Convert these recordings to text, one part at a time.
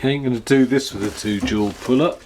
Okay, I'm going to do this with a 2-jaw puller.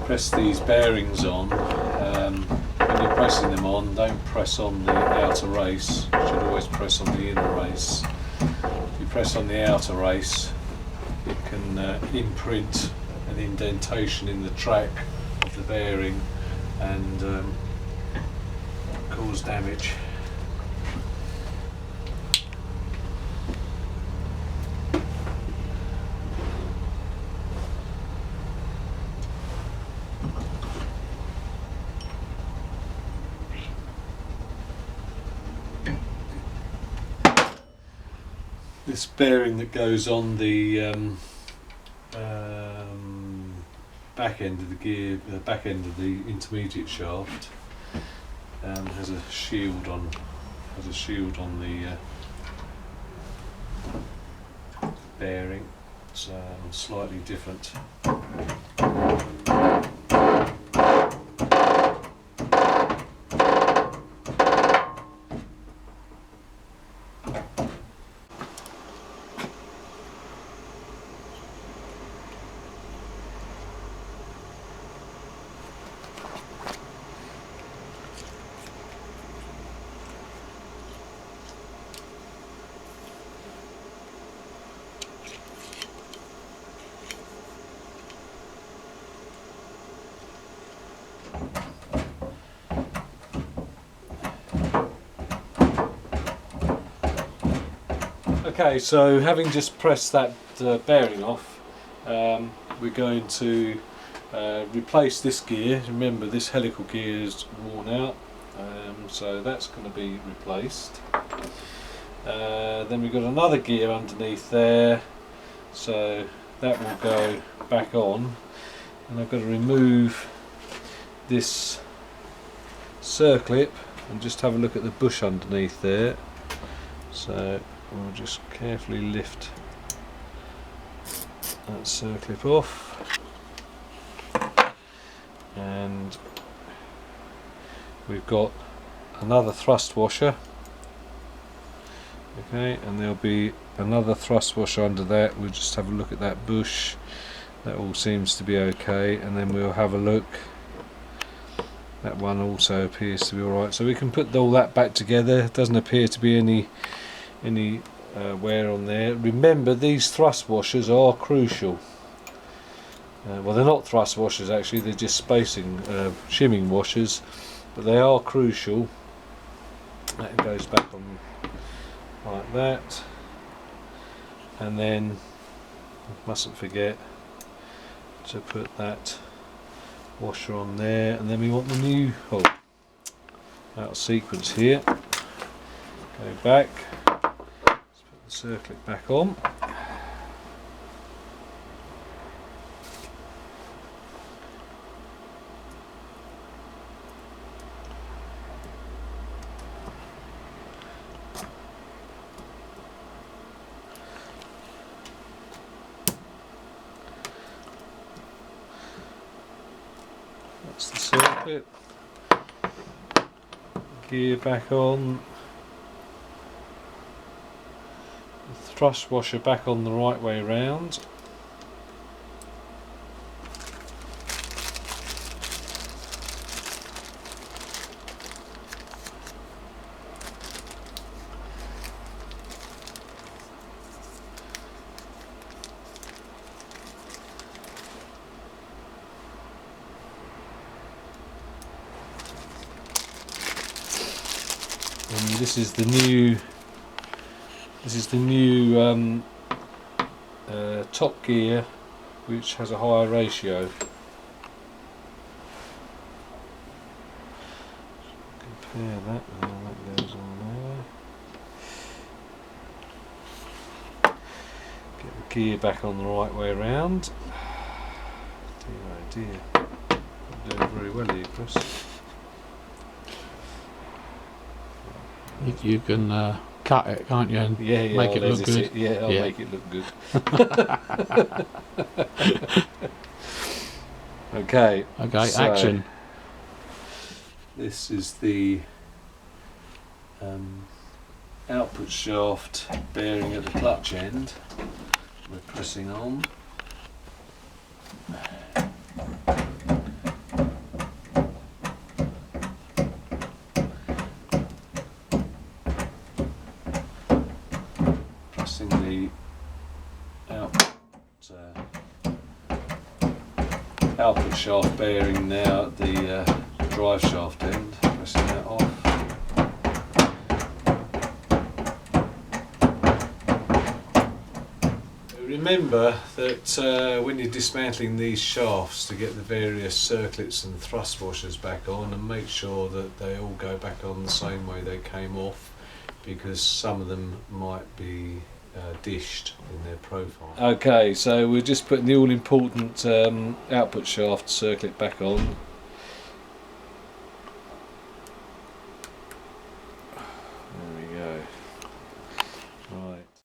Press these bearings on. When you're pressing them on, don't press on the outer race. You should always press on the inner race. If you press on the outer race, it can imprint an indentation in the track of the bearing and cause damage. This bearing that goes on the back end of the gear, back end of the intermediate shaft, has a shield on. The bearing. It's slightly different. Okay, so having just pressed that bearing off, we're going to replace this gear. Remember, this helical gear is worn out, so that's going to be replaced. Then we've got another gear underneath there, so that will go back on, and I've got to remove this circlip and just have a look at the bush underneath there. So we'll just carefully lift that circlip off, and we've got another thrust washer. Okay, and there'll be another thrust washer under that. We'll just have a look at that bush. That all seems to be okay, and then we'll have a look. That one also appears to be alright, so we can put all that back together. It doesn't appear to be any wear on there. Remember, these thrust washers are crucial. Well, they're not thrust washers actually, they're just spacing, shimming washers, but they are crucial. That goes back on like that, and then mustn't forget to put that washer on there, and then we want the new out of sequence here. Go back, let's put the circlip back on. That's the circlip. Gear back on. The thrust washer back on the right way round. this is the new top gear, which has a higher ratio. Compare that with how that goes on there. Get the gear back on the right way around. Dear oh dear. Not doing very well here, Chris. You can cut it, can't you, and make it look good. I'll make it look good. Okay, so action. This is the output shaft bearing at the clutch end. We're pressing on. Pressing the output shaft bearing now at the drive shaft end, pressing that off. Remember that when you're dismantling these shafts, to get the various circlets and thrust washers back on, and make sure that they all go back on the same way they came off, because some of them might be dished in their profile. Okay, so we're just putting the all important output shaft circlet back on.